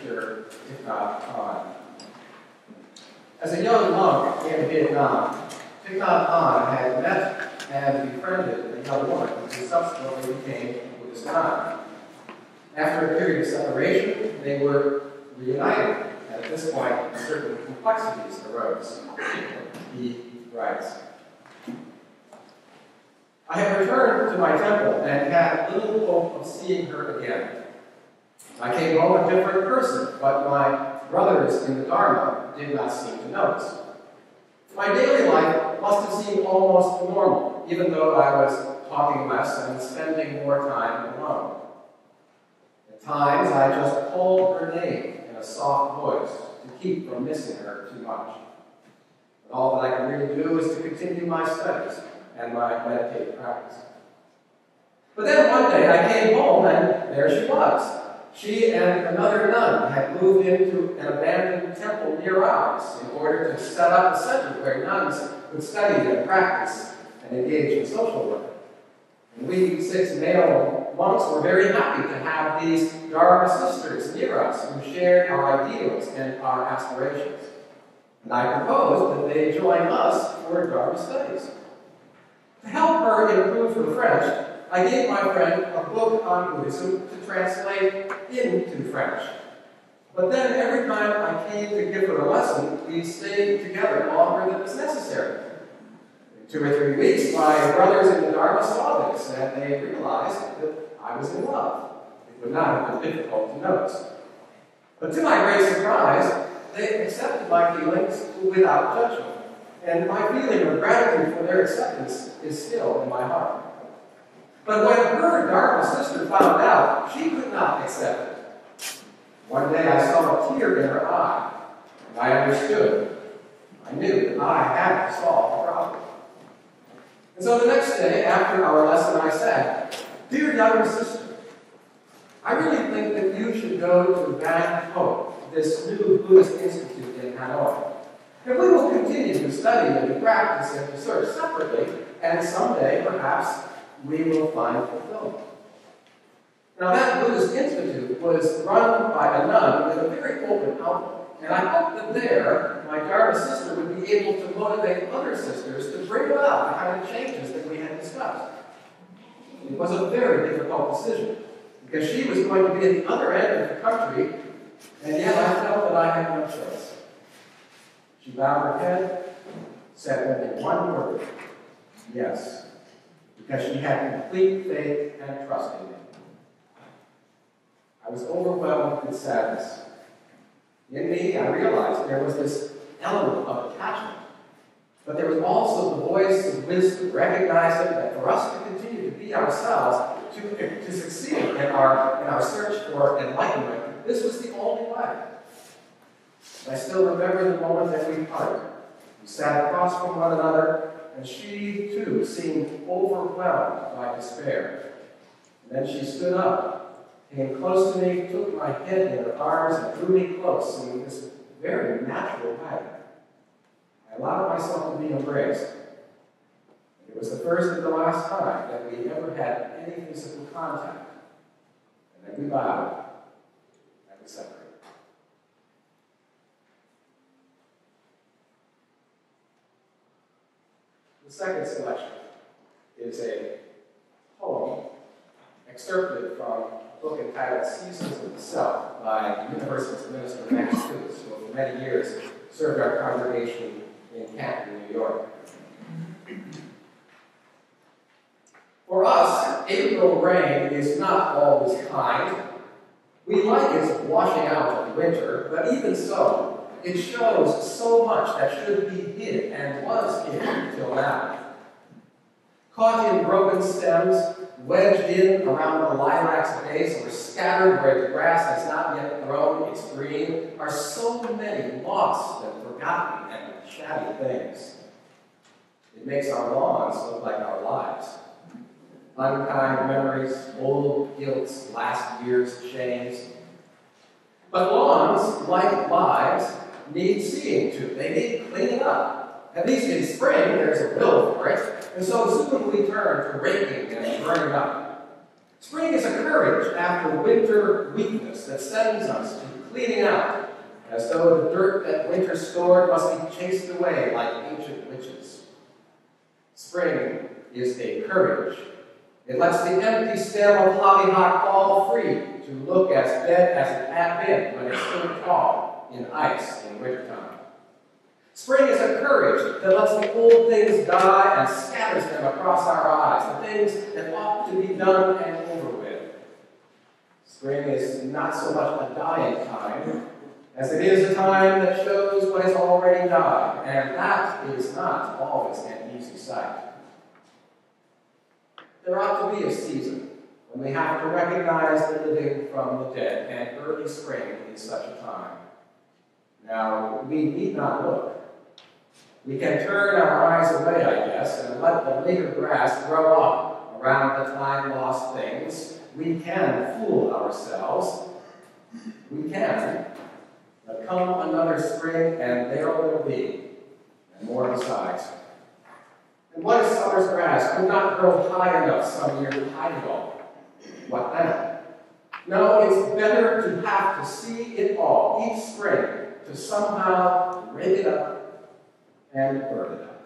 teacher, Hanh. As a young monk in Vietnam, Hanh had met and befriended a young woman who subsequently became a Buddhist nun. After a period of separation, they were reunited. At this point, certain complexities arose. He writes, I have returned to my temple and had little hope of seeing her again. I came home a different person, but my brothers in the Dharma did not seem to notice. My daily life must have seemed almost normal, even though I was talking less and spending more time alone. At times, I just called her name in a soft voice to keep from missing her too much. But all that I could really do is to continue my studies and my meditative practice. But then one day I came home and there she was. She and another nun had moved into an abandoned temple near ours in order to set up a center where nuns could study and practice and engage in social work. And we 6 male monks were very happy to have these Dharma sisters near us who shared our ideals and our aspirations. And I proposed that they join us for Dharma studies. To help her improve her French, I gave my friend a book on Buddhism to translate into French. But then every time I came to give her a lesson, we stayed together longer than was necessary. In 2 or 3 weeks, my brothers in the Dharma saw this, and they realized that I was in love. It would not have been difficult to notice. But to my great surprise, they accepted my feelings without judgment. And my feeling of gratitude for their acceptance is still in my heart. But when her Dharma sister found out, she could not accept it. One day I saw a tear in her eye, and I understood. I knew that I had to solve the problem. And so the next day, after our lesson, I said, Dear younger sister, I really think that you should go to Van Ho, this new Buddhist institute in Hanoi. And we will continue to study and to practice and to serve separately, and someday, perhaps, we will find fulfillment. Now, that Buddhist institute was run by a nun with a very open outlook, and I hope that there, my Dharma sister would be able to motivate other sisters to bring about the kind of changes that we had discussed. It was a very difficult decision, because she was going to be at the other end of the country, and yet I felt that I had no choice. She bowed her head, said only one word, yes, because she had complete faith and trust in me. I was overwhelmed with sadness. In me, I realized there was this element of attachment, but there was also the voice of wisdom, recognizing that for us to continue to be ourselves, to succeed in our search for enlightenment, this was the only way. I still remember the moment that we parted. We sat across from one another, and she, too, seemed overwhelmed by despair. And then she stood up, came close to me, took my head in her arms, and drew me close in this very natural way. I allowed myself to be embraced. It was the first and the last time that we ever had any physical contact. And then we bowed, and we separated. The second selection is a poem excerpted from a book entitled Seasons of the Self by University's minister Nhat, Coots, who for many years served our congregation in Canton, New York. For us, April rain is not always kind. We like its washing out of winter, but even so, it shows so much that should be hid and was hid until now. Caught in broken stems, wedged in around the lilac's base, or scattered where the grass has not yet grown its green, are so many lost and forgotten and shabby things. It makes our lawns look like our lives. Unkind memories, old guilts, last year's shames. But lawns, like lives, need seeing to. They need cleaning up. At least in spring, there's a will for it, and so soon we turn to raking and burning up. Spring is a courage after winter weakness that sends us to cleaning out, as though the dirt that winter stored must be chased away like ancient witches. Spring is a courage. It lets the empty stem of hollyhock fall free to look as dead as it had been when it stood tall in ice in wintertime. Spring is a courage that lets the old things die and scatters them across our eyes, the things that ought to be done and over with. Spring is not so much a dying time as it is a time that shows what has already died, and that is not always an easy sight. There ought to be a season when we have to recognize the living from the dead, and early spring is such a time. Now, we need not look. We can turn our eyes away, I guess, and let the later grass grow up around the time-lost things. We can fool ourselves. We can. But come another spring, and there will be, and more besides. And what if summer's grass could not grow high enough some year to hide it all? What then? No, it's better to have to see it all each spring, to somehow rake it up and burn it up.